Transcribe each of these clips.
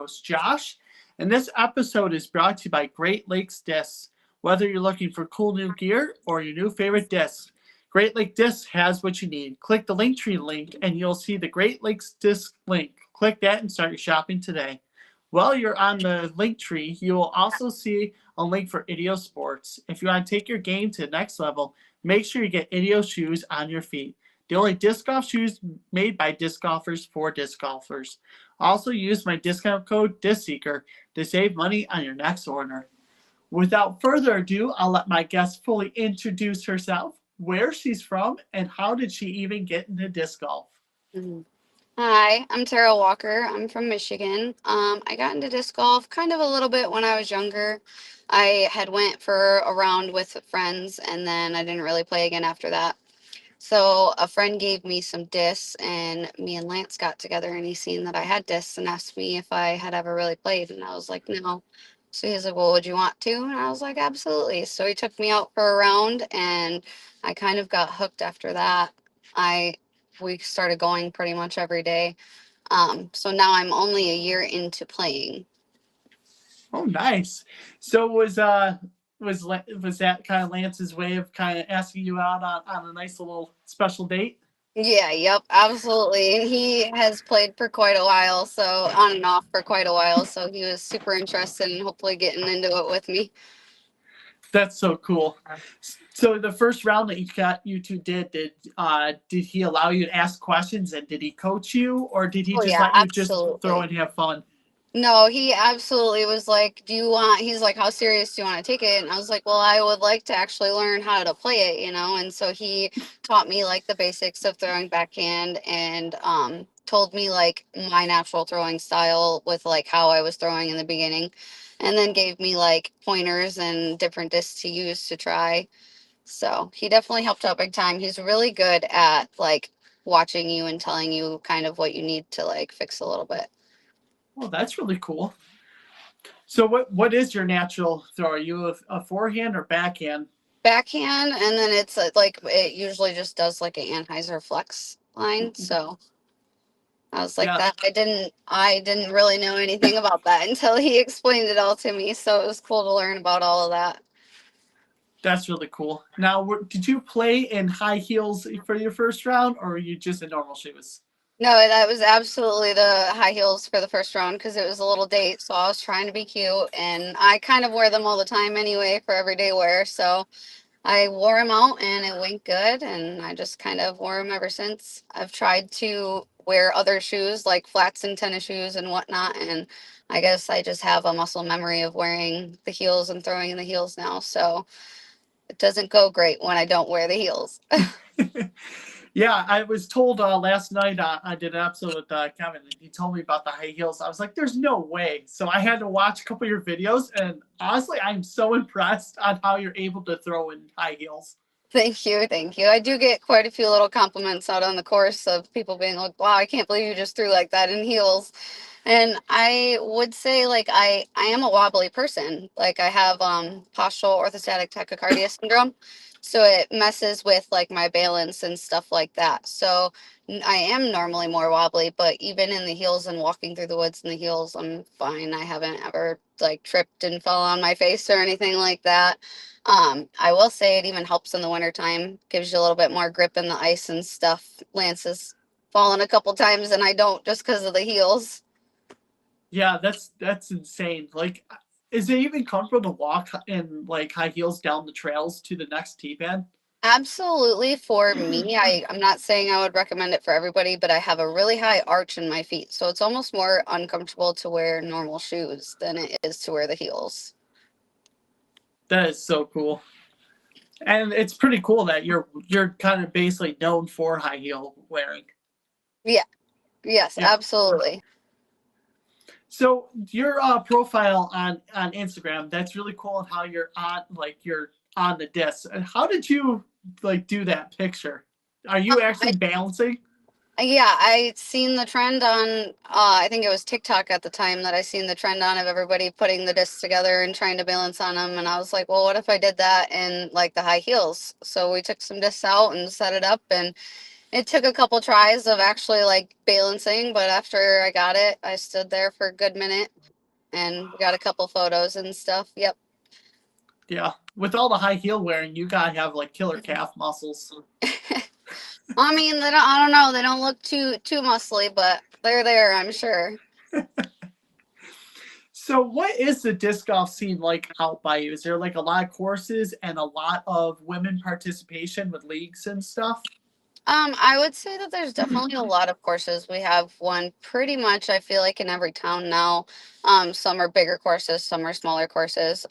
host, Josh, and this episode is brought to you by Great Lakes Discs. Whether you're looking for cool new gear or your new favorite disc, Great Lakes Discs has what you need. Click the Linktree link and you'll see the Great Lakes Disc link. Click that and start your shopping today. While you're on the Linktree, you will also see a link for Idio Sports. If you want to take your game to the next level, make sure you get Idio shoes on your feet. The only disc golf shoes made by disc golfers for disc golfers. Also use my discount code discseeker to save money on your next order. Without further ado, I'll let my guest fully introduce herself, where she's from, and how did she even get into disc golf. Mhm. Hi, I'm Tara Walker. I'm from Michigan. I got into disc golf kind of a little bit when I was younger. I had went for a round with friends and then I didn't really play again after that. So a friend gave me some discs and me and Lance got together and he seen that I had discs and asked me if I had ever really played and I was like, no. So he's like, well, would you want to? And I was like, absolutely. So he took me out for a round and I kind of got hooked after that. I we started going pretty much every day. So now I'm only a year into playing. Oh, nice. So was that kind of Lance's way of kind of asking you out on a nice little special date? Yeah, yep, absolutely. And he has played for quite a while, so on and off for quite a while. So he was super interested in hopefully getting into it with me. That's so cool. So the first round that you two did he allow you to ask questions and did he coach you or did he Oh just yeah, let you just throw absolutely. and have fun? No, he absolutely was like, do you want, he's like, how serious do you want to take it? And I was like, well, I would like to actually learn how to play it, And so he taught me like the basics of throwing backhand and told me like my natural throwing style with like how I was throwing in the beginning. And then gave me like pointers and different discs to use to try. So he definitely helped out big time. He's really good at like watching you and telling you kind of what you need to like fix a little bit. Well, that's really cool. So what is your natural throw? Are you a forehand or backhand? Backhand, and then it's like it usually just does like an Anheuser flex line. So I was like Yeah, that. I didn't really know anything about that until he explained it all to me. So it was cool to learn about all of that. that's really cool. Now, did you play in high heels for your first round or are you just in normal shoes? No, that was absolutely the high heels for the first round because it was a little date. So I was trying to be cute, and I kind of wear them all the time anyway for everyday wear. So I wore them out and it went good, and I just kind of wore them ever since. I've tried to wear other shoes like flats and tennis shoes and whatnot, and I guess I just have a muscle memory of wearing the heels and throwing in the heels now. So it doesn't go great when I don't wear the heels. Yeah, I was told last night I did an episode with Kevin, and he told me about the high heels. I was like, "There's no way!" So I had to watch a couple of your videos, and honestly, I'm so impressed on how you're able to throw in high heels. Thank you, thank you. I do get quite a few little compliments out on the course of people being like, "Wow, I can't believe you just threw like that in heels." And I would say like I am a wobbly person. Like I have postural orthostatic tachycardia syndrome. So it messes with like my balance and stuff like that. So I am normally more wobbly, but even in the heels and walking through the woods in the heels, I'm fine. I haven't ever like tripped and fell on my face or anything like that. I will say it even helps in the wintertime, gives you a little bit more grip in the ice and stuff. Lance has fallen a couple times and I don't just because of the heels. Yeah, that's insane. Like, is it even comfortable to walk in like high heels down the trails to the next tee pad? Absolutely for me. I'm not saying I would recommend it for everybody, but I have a really high arch in my feet. So it's almost more uncomfortable to wear normal shoes than it is to wear the heels. That is so cool, and it's pretty cool that you're kind of basically known for high heel wearing. Yeah. Yes, Yeah. absolutely. So your profile on Instagram, that's really cool, and how you're on the disc. And how did you like do that picture? Are you actually I balancing? Yeah, I seen the trend on I think it was TikTok at the time that I seen the trend on of everybody putting the discs together and trying to balance on them, and I was like, well, what if I did that in like the high heels? So we took some discs out and set it up, and It took a couple tries of actually like balancing, but after I got it, I stood there for a good minute and we got a couple photos and stuff. Yep. Yeah. With all the high heel wearing, you gotta have like killer calf muscles. I mean, they don't. I don't know. They don't look too muscly, but they're there. I'm sure. So, what is the disc golf scene like out by you? Is there like a lot of courses and a lot of women participation with leagues and stuff? I would say that there's definitely a lot of courses. We have one pretty much, I feel like, in every town now. Some are bigger courses, some are smaller courses.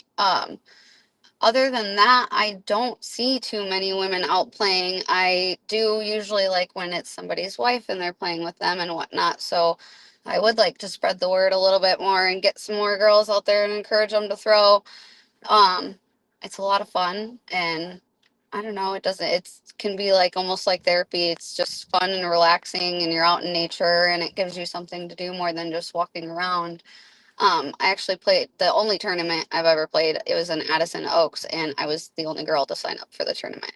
Other than that, I don't see too many women out playing. I do usually like when it's somebody's wife and they're playing with them and whatnot. So I would like to spread the word a little bit more and get some more girls out there and encourage them to throw. Um, it's a lot of fun and I don't know, it doesn't, it's can be like almost like therapy. It's just fun and relaxing and you're out in nature and it gives you something to do more than just walking around. I actually played the only tournament I've ever played. It was in Addison Oaks, and I was the only girl to sign up for the tournament.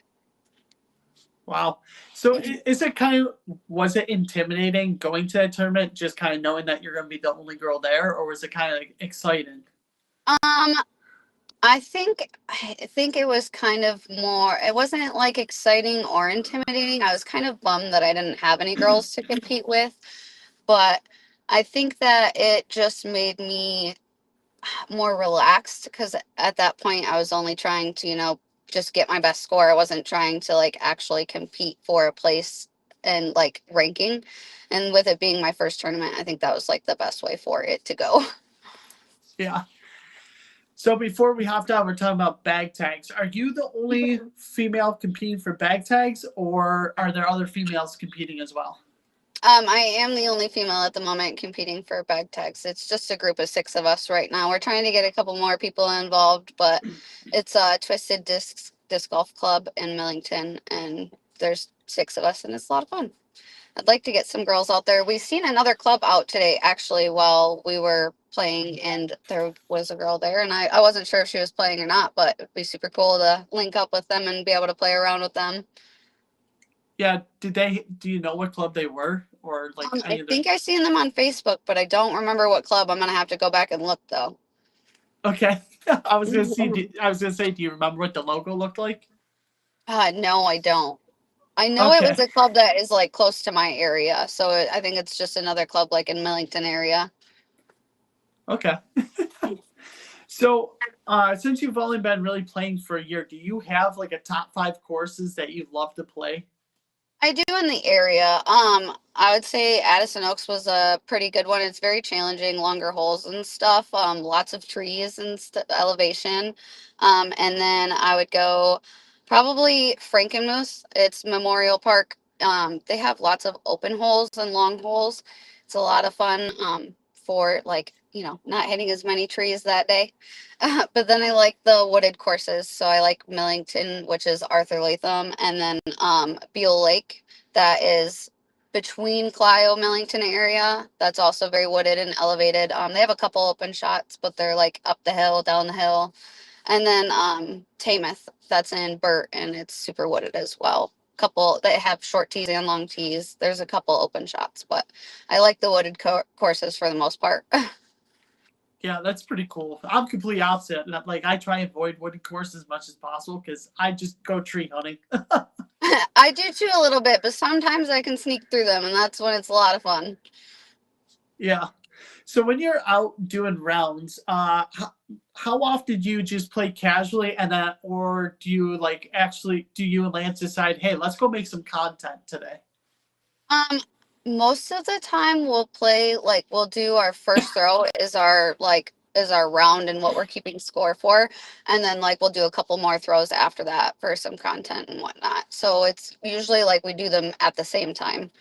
Wow. So, is it kind of, was it intimidating going to that tournament, just kind of knowing that you're going to be the only girl there, or was it kind of like exciting? Um, I think it was kind of more. It wasn't like exciting or intimidating. I was kind of bummed that I didn't have any girls to compete with, but I think that it just made me more relaxed because at that point I was only trying to, just get my best score. I wasn't trying to like actually compete for a place and like ranking. And with it being my first tournament, I think that was like the best way for it to go. Yeah. So, before we hopped on, we're talking about bag tags. Are you the only female competing for bag tags, or are there other females competing as well? I am the only female at the moment competing for bag tags. It's just a group of six of us right now. We're trying to get a couple more people involved, but it's a Twisted Disc Golf Club in Millington, and there's six of us, and it's a lot of fun. I'd like to get some girls out there. We've seen another club out today, actually, while we were playing, and there was a girl there, and I wasn't sure if she was playing or not, but it'd be super cool to link up with them and be able to play around with them. Yeah. Did they? Do you know what club they were, or like I any of the? think I seen them on Facebook, but I don't remember what club. I'm gonna have to go back and look though. Okay. I was gonna see. I was gonna say, do you remember what the logo looked like? No, I don't. I know it Okay. was a club that is like close to my area, so I think it's just another club like in Millington area. Okay. So, since you've only been really playing for a year, do you have like a top five courses that you love to play? I do in the area. I would say Addison Oaks was a pretty good one. It's very challenging, longer holes and stuff. Lots of trees and elevation. And then I would go probably Frankenmuth. It's Memorial Park. They have lots of open holes and long holes. It's a lot of fun. For like, not hitting as many trees that day. But then I like the wooded courses. So I like Millington, which is Arthur Latham, and then Beale Lake, that is between Clio Millington area. That's also very wooded and elevated. They have a couple open shots, but they're like up the hill, down the hill. And then Tamath, that's in Burt, and it's super wooded as well. Couple that have short tees and long tees. There's a couple open shots, but I like the wooded courses for the most part. Yeah, that's pretty cool. I'm completely opposite. Like I try and avoid wooded courses as much as possible because I just go tree hunting. I do too a little bit, but sometimes I can sneak through them, and that's when it's a lot of fun. Yeah. So when you're out doing rounds, how often do you just play casually, and then, or do you like actually? Do you and Lance decide, hey, let's go make some content today? Um, Most of the time we'll play like we'll do our first throw is our round and what we're keeping score for, and then like we'll do a couple more throws after that for some content and whatnot. So it's usually like we do them at the same time.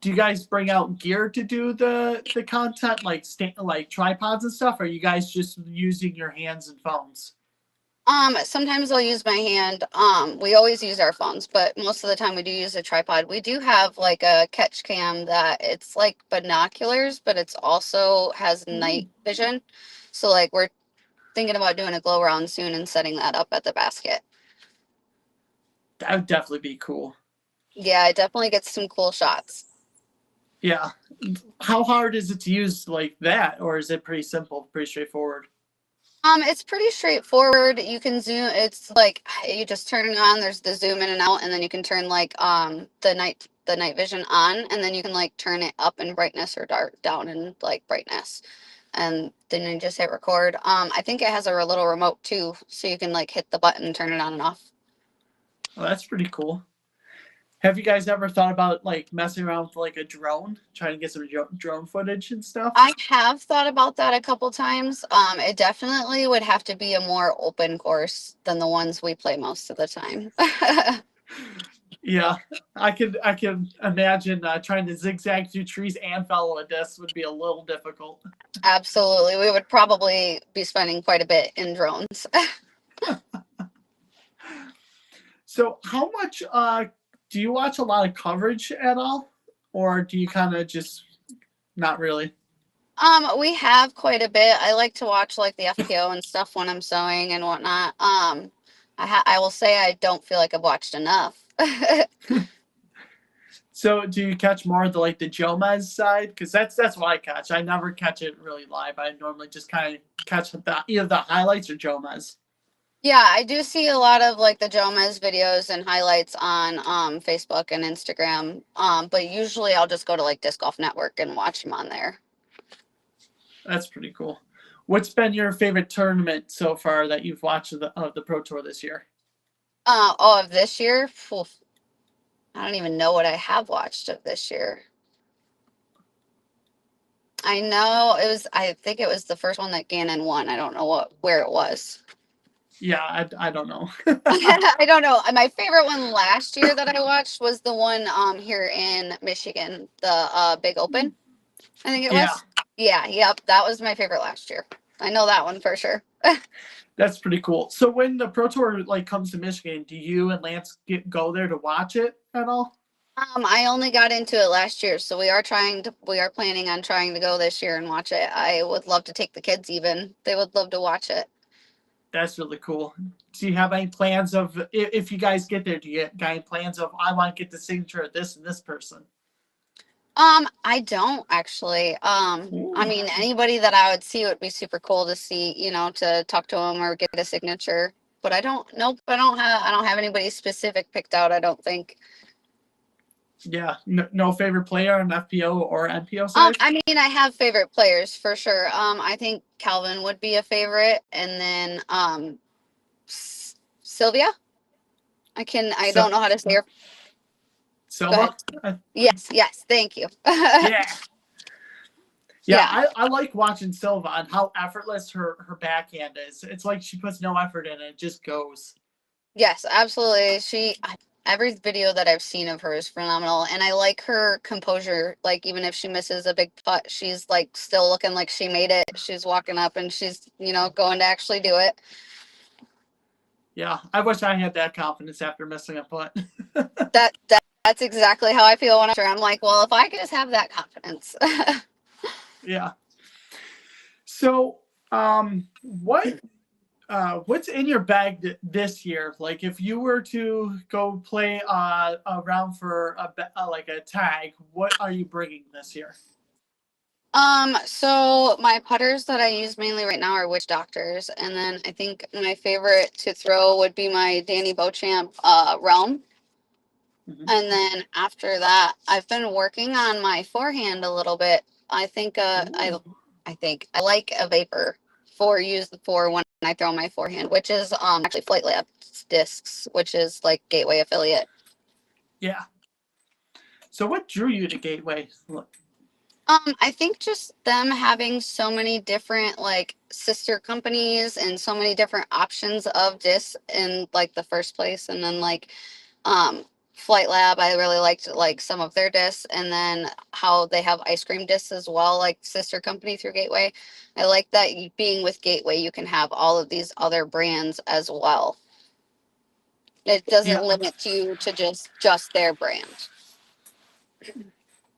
Do you guys bring out gear to do the content, like like tripods and stuff? Or are you guys just using your hands and phones? Sometimes I'll use my hand. We always use our phones, but most of the time we do use a tripod. We do have like a catch cam that it's like binoculars, but it's also has night vision. So like we're thinking about doing a glow round soon and setting that up at the basket. That would definitely be cool. Yeah, it definitely gets some cool shots. Yeah. How hard is it to use like that, or is it pretty simple, pretty straightforward? It's pretty straightforward. You can zoom. It's like you just turn it on. There's the zoom in and out, and then you can turn like the night vision on, and then you can like turn it up in brightness or dark down in like brightness, and then you just hit record. I think it has a little remote too, so you can like hit the button and turn it on and off. Well, that's pretty cool. Have you guys ever thought about like messing around with like a drone, trying to get some drone footage and stuff? I have thought about that a couple times. It definitely would have to be a more open course than the ones we play most of the time. Yeah, I can imagine trying to zigzag through trees and follow a disc would be a little difficult. Absolutely. We would probably be spending quite a bit in drones. So, how much do you watch a lot of coverage at all, or do you kind of just not really? We have quite a bit. I like to watch like the FPO and stuff when I'm sewing and whatnot. I will say I don't feel like I've watched enough. So, do you catch more of the like the Jomez side? Because that's what I catch. I never catch it really live. I normally just kind of catch either the highlights or Jomez. Yeah, I do see a lot of like the Jomez videos and highlights on Facebook and Instagram. But usually I'll just go to like Disc Golf Network and watch them on there. That's pretty cool. What's been your favorite tournament so far that you've watched of the Pro Tour this year? Of this year, oof, I don't even know what I have watched of this year. I know it was. I think it was the first one that Gannon won. I don't know where it was. Yeah, I don't know. I don't know. My favorite one last year that I watched was the one here in Michigan, the Big Open. I think it Yeah, was. Yeah, yep. That was my favorite last year. I know that one for sure. that's pretty cool. So when the Pro Tour like comes to Michigan, do you and Lance go there to watch it at all? I only got into it last year, so we are planning on trying to go this year and watch it. I would love to take the kids even. They would love to watch it. That's really cool. Do you have any plans of if you guys get there? Do you got any plans of I want to get the signature of this and this person? I don't actually. I Ooh. mean, anybody that I would see would be super cool to see, you know, to talk to them or get a signature. But I don't. Nope. I don't have anybody specific picked out. I don't think. Yeah, no favorite player on FPO or NPO side? I mean, I have favorite players for sure. I think Calvin would be a favorite, and then Sylvia. I So don't know how to say her. Go ahead. Silva? Yes. Yes. Thank you. Yeah. Yeah, Yeah. I like watching Silva and how effortless her backhand is. It's like she puts no effort in it, it just goes. Yes, absolutely. Every video that I've seen of her is phenomenal, and I like her composure. Like even if she misses a big putt, she's like still looking like she made it. She's walking up and she's, you know, going to actually do it. Yeah, I wish I had that confidence after missing a putt. That's exactly how I feel when I'm like, well, if I could just have that confidence. Yeah. So, what's in your bag this year? Like, if you were to go play a round for like a tag, what are you bringing this year? So my putters that I use mainly right now are Witch Doctors, and then I think my favorite to throw would be my Danny Beauchamp Realm. Mhm. And then after that, I've been working on my forehand a little bit. I think Ooh. I think I like a vapor for when I throw my forehand, which is actually Flight Lab discs, which is like Gateway affiliate. Yeah. So, what drew you to Gateway? I think just them having so many different like sister companies and so many different options of discs in like the first place, and then like um Flight Lab, I really liked like some of their discs, and then how they have ice cream discs as well, like sister company through Gateway. I like that being with Gateway, you can have all of these other brands as well. It Yeah. doesn't limit you to just their brand.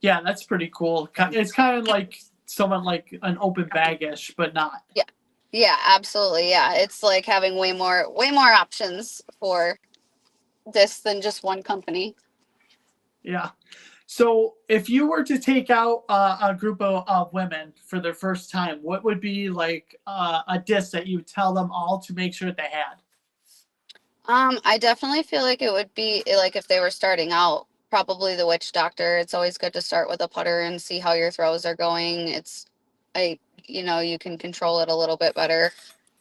Yeah, that's pretty cool. It's kind of like someone like an open bag-ish, but not. Yeah. Yeah, absolutely. Yeah. It's like having way more options for this than just one company. Yeah. So if you were to take out a group of women for their first time, what would be like a disc that you would tell them all to make sure they had? I definitely feel like it would be like if they were starting out, probably the witch doctor. It's always good to start with a putter and see how your throws are going. I, you can control it a little bit better.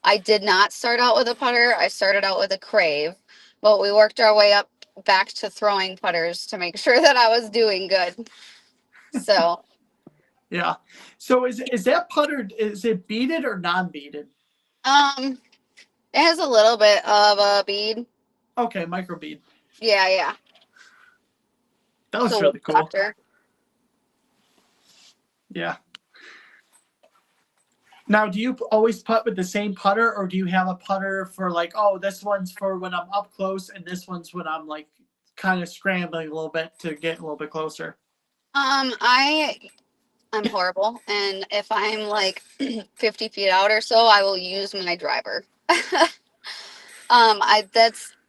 I did not start out with a putter. I started out with a crave, but we worked our way up back to throwing putters to make sure that I was doing good. So, Yeah. So is that putter, is it beaded or non-beaded? um, it has a little bit of a bead. Okay, micro bead. Yeah, yeah. That So was witch really cool. doctor. Yeah. Now, do you always putt with the same putter, or do you have a putter for like, oh, this one's for when I'm up close, and this one's when I'm like kind of scrambling a little bit to get a little bit closer? I'm horrible, and if I'm like 50 feet out or so, I will use my driver.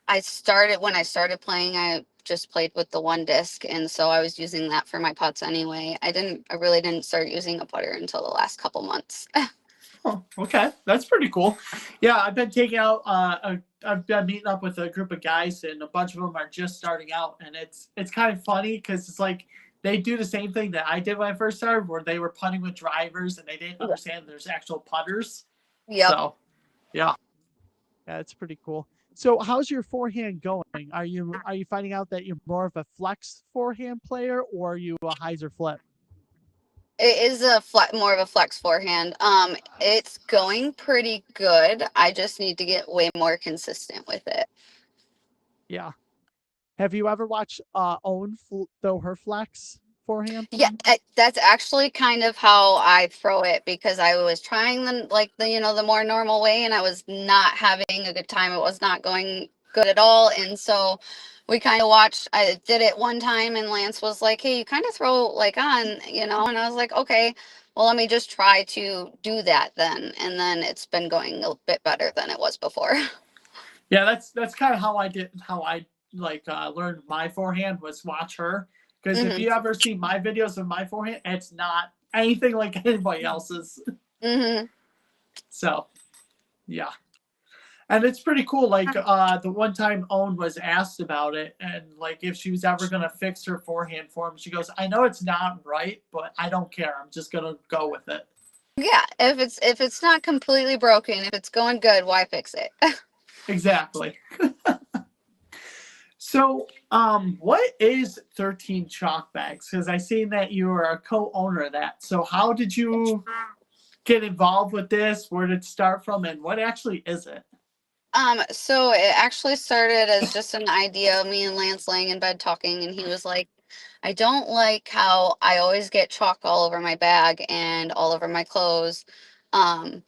I started when I started playing. I just played with the one disc, and so I was using that for my putts anyway. I really didn't start using a putter until the last couple months. Oh, okay, that's pretty cool. Yeah, I've been taking out. I've been meeting up with a group of guys, and a bunch of them are just starting out, and it's kind of funny because it's like they do the same thing that I did when I first started, where they were putting with drivers and they didn't Yeah. understand there's actual putters. Yep. So yeah, yeah, it's pretty cool. So how's your forehand going? Are you finding out that you're more of a flex forehand player, or are you a hyzer flip? It is more of a flex forehand. It's going pretty good. I just need to get way more consistent with it. Yeah. Have you ever watched Owen throw her flex forehand? Yeah, that's actually kind of how I throw it because I was trying the more normal way and I was not having a good time. It was not going good at all. And so we kind of watched, I did it one time and Lance was like, "Hey, you kind of throw like on," and I was like, "Okay, well, let me just try to do that then." And then it's been going a bit better than it was before. Yeah, that's kind of how I like learned my forehand was watch her. Because if hmm you ever see my videos of my forehand, it's not anything like anybody else's. hmm So yeah. And it's pretty cool. Like the one time Owen was asked about it and like if she was ever gonna fix her forehand form, she goes, I know it's not right, but I don't care. I'm just gonna go with it. Yeah, if it's not completely broken, if it's going good, why fix it? Exactly. So, what is 13 Chalk Bags? Because I seen that you are a co-owner of that. So, how did you get involved with this? Where did it start from, and what actually is it? So it actually started as just an idea of me and Lance laying in bed talking, and he was like, I don't like how I always get chalk all over my bag and all over my clothes. Um,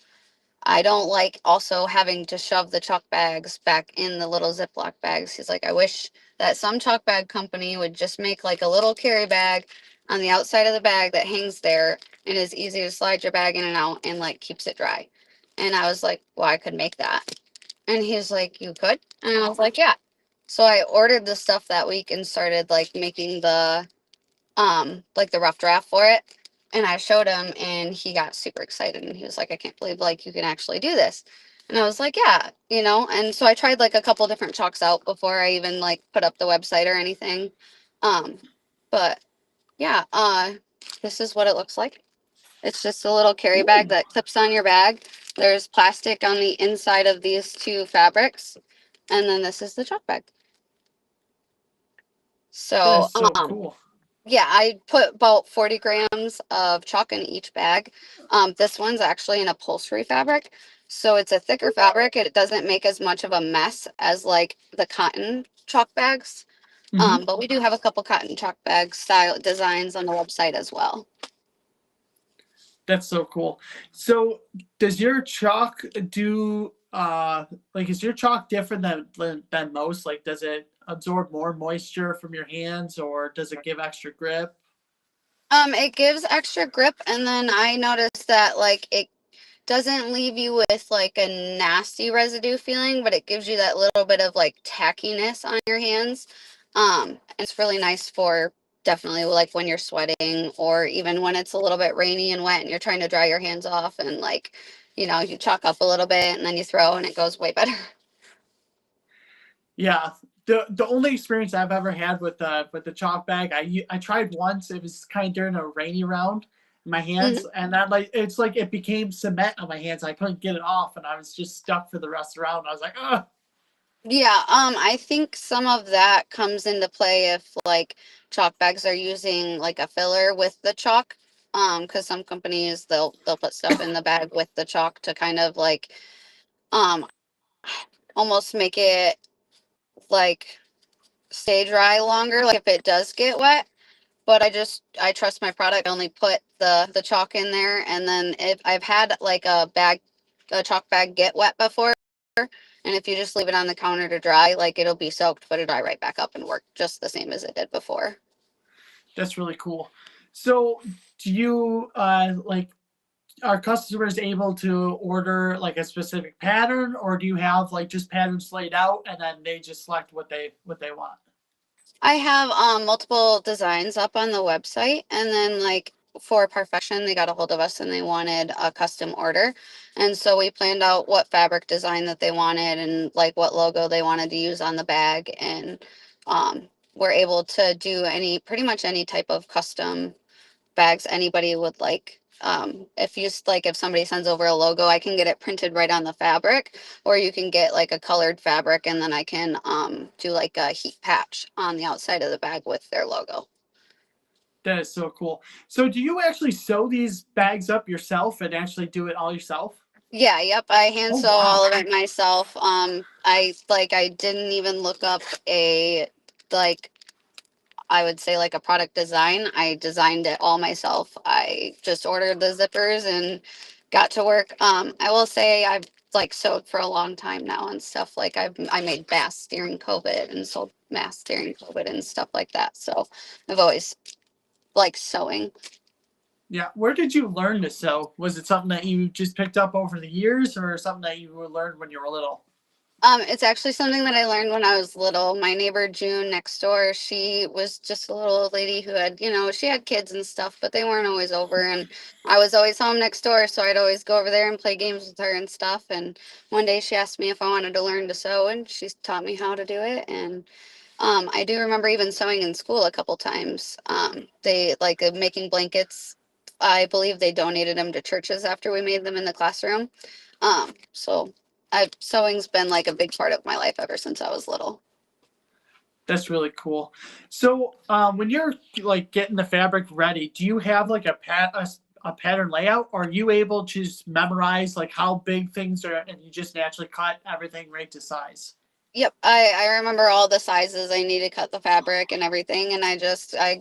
I don't like also having to shove the chalk bags back in the little Ziploc bags. He's like, I wish that some chalk bag company would just make like a little carry bag on the outside of the bag that hangs there and is easy to slide your bag in and out and like keeps it dry. And I was like, well, I could make that. And he's like, you could? And I was like, yeah. So I ordered the stuff that week and started like making the rough draft for it. And I showed him and he got super excited and he was like, I can't believe like you can actually do this. And I was like, yeah. And so I tried like a couple different chalks out before I even like put up the website or anything. Um, but yeah, this is what it looks like. It's just a little carry bag Ooh, that clips on your bag. There's plastic on the inside of these two fabrics. And then this is the chalk bag. that So, is so cool. yeah, I put about 40 grams of chalk in each bag. This one's actually an upholstery fabric. So it's a thicker fabric. It doesn't make as much of a mess as like the cotton chalk bags. Hmm. But we do have a couple cotton chalk bag style designs on the website as well. That's so cool. So, does your chalk do like is your chalk different than most? Like, does it absorb more moisture from your hands, or does it give extra grip? It gives extra grip, and then I noticed that like it doesn't leave you with like a nasty residue feeling, but it gives you that little bit of like tackiness on your hands. And it's really nice for definitely like when you're sweating or even when it's a little bit rainy and wet and you're trying to dry your hands off and like, you chalk up a little bit and then you throw and it goes way better. Yeah, the only experience I've ever had with the chalk bag, I tried once. It was kind of during a rainy round in my hands, Mhm. and I like it's like it became cement on my hands. I couldn't get it off, and I was just stuck for the rest of the round. I was like, oh, Yeah, I think some of that comes into play if like chalk bags are using like a filler with the chalk. Because some companies they'll put stuff in the bag with the chalk to kind of like um almost make it like stay dry longer, like if it does get wet. But I trust my product. I only put the chalk in there, and then if I've had like a chalk bag get wet before, and if you just leave it on the counter to dry, like it'll be soaked, but it'll dry right back up and work just the same as it did before. that's really cool. So, do you like are customers able to order like a specific pattern, or do you have like just patterns laid out and then they just select what they want? I have multiple designs up on the website, and then like for perfection, they got a hold of us and they wanted a custom order, and so we planned out what fabric design that they wanted and like what logo they wanted to use on the bag, and we're able to do any pretty much any type of custom bags anybody would like. If somebody sends over a logo, I can get it printed right on the fabric, or you can get like a colored fabric and then I can do like a heat patch on the outside of the bag with their logo. That is so cool. So, do you actually sew these bags up yourself and actually do it all yourself? Yeah, yep, I hand Oh sew all wow, of it myself. I didn't even look up a like I would say like a product design. I designed it all myself. I just ordered the zippers and got to work. I will say I've like sewed for a long time now and stuff. Like I made masks during COVID and sold masks during COVID and stuff like that. So I've always liked sewing. yeah. Where did you learn to sew? Was it something that you just picked up over the years, or something that you learned when you were little? It's actually something that I learned when I was little. My neighbor June next door, she was just a little old lady who had, she had kids and stuff, but they weren't always over. And I was always home next door, so I'd always go over there and play games with her and stuff. And one day she asked me if I wanted to learn to sew, and she taught me how to do it. And I do remember even sewing in school a couple times. They like making blankets. I believe they donated them to churches after we made them in the classroom. So sewing's been like a big part of my life ever since I was little. That's really cool. So, when you're like getting the fabric ready, do you have like a pattern layout, or are you able to just memorize like how big things are, and you just naturally cut everything right to size? Yep, I remember all the sizes I need to cut the fabric and everything, and I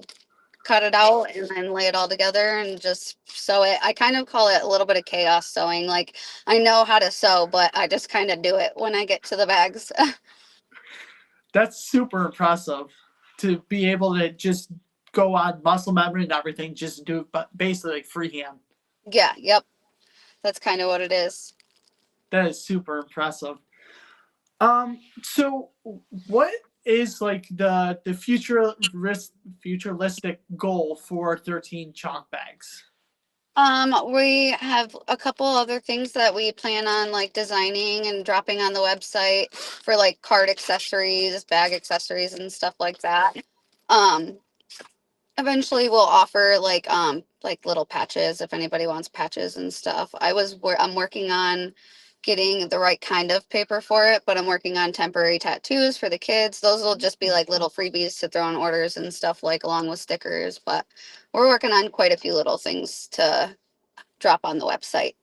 cut it out and then lay it all together and just sew it. I kind of call it a little bit of chaos sewing. Like I know how to sew, but I just kind of do it when I get to the bags. That's super impressive to be able to just go on muscle memory and everything, just do it, but basically like freehand. Yeah, yep, that's kind of what it is. That is super impressive. So what is like the futuristic goal for 13 chalk bags? We have a couple other things that we plan on like designing and dropping on the website for like card accessories, bag accessories and stuff like that. Um, Eventually we'll offer like little patches if anybody wants patches and stuff. I'm working on getting the right kind of paper for it, but I'm working on temporary tattoos for the kids. Those will just be like little freebies to throw in orders and stuff like along with stickers, but we're working on quite a few little things to drop on the website.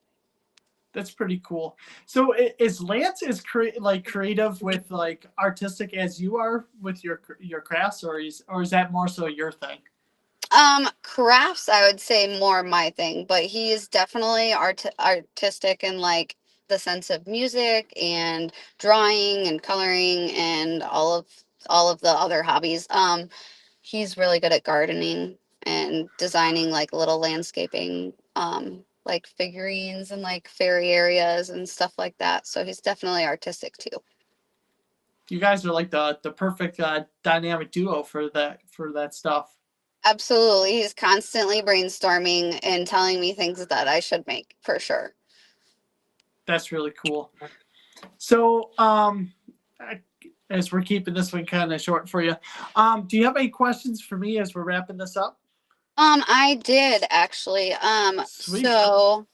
That's pretty cool. So is Lance as like creative with like artistic as you are with your crafts, or is that more so your thing? Crafts, I would say more my thing, but he is definitely artistic in like the sense of music and drawing and coloring and all of the other hobbies. He's really good at gardening and designing like little landscaping, like figurines and like fairy areas and stuff like that. So he's definitely artistic too. You guys are like the perfect dynamic duo for that stuff. Absolutely. He's constantly brainstorming and telling me things that I should make for sure. That's really cool. So, as we're keeping this one kind of short for you, do you have any questions for me as we're wrapping this up? I did actually. Sweet. So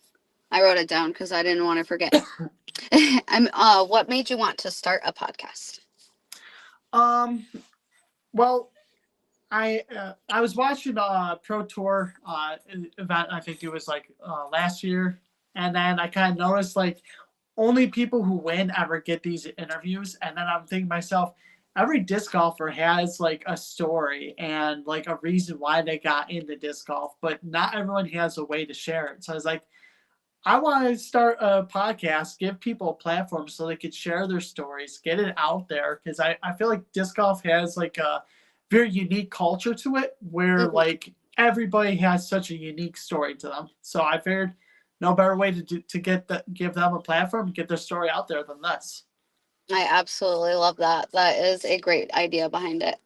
I wrote it down because I didn't want to forget. What made you want to start a podcast? Um, well, I was watching a pro tour event. I think it was like last year, and then I kind of noticed like only people who win ever get these interviews. And then I'm thinking to myself, every disc golfer has like a story and like a reason why they got into disc golf, but not everyone has a way to share it. So I was like, I want to start a podcast, give people a platform so they could share their stories, get it out there. Cause I feel like disc golf has like a very unique culture to it where Mhm. like everybody has such a unique story to them. So I figured no better way to give them a platform, get their story out there than this. I absolutely love that. That is a great idea behind it.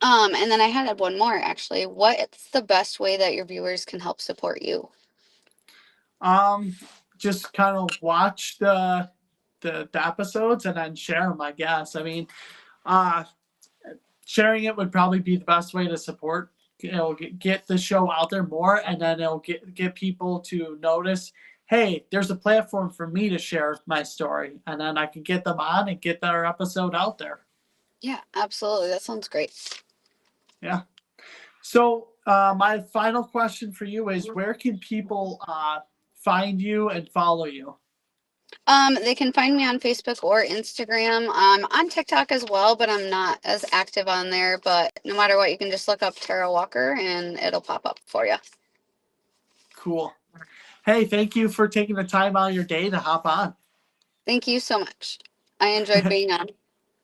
And then I had one more actually. What's the best way that your viewers can help support you? Um, just kind of watch the episodes and then share them. I guess. I mean, uh, sharing it would probably be the best way to support. It'll get the show out there more, and then it'll get people to notice. Hey, there's a platform for me to share my story, and then I can get them on and get their episode out there. Yeah, absolutely. That sounds great. Yeah. So my final question for you is, where can people find you and follow you? They can find me on Facebook or Instagram. On TikTok as well, but I'm not as active on there. But no matter what, you can just look up Tara Walker and it'll pop up for you. Cool. Hey, thank you for taking the time out of your day to hop on. Thank you so much. I enjoyed being on.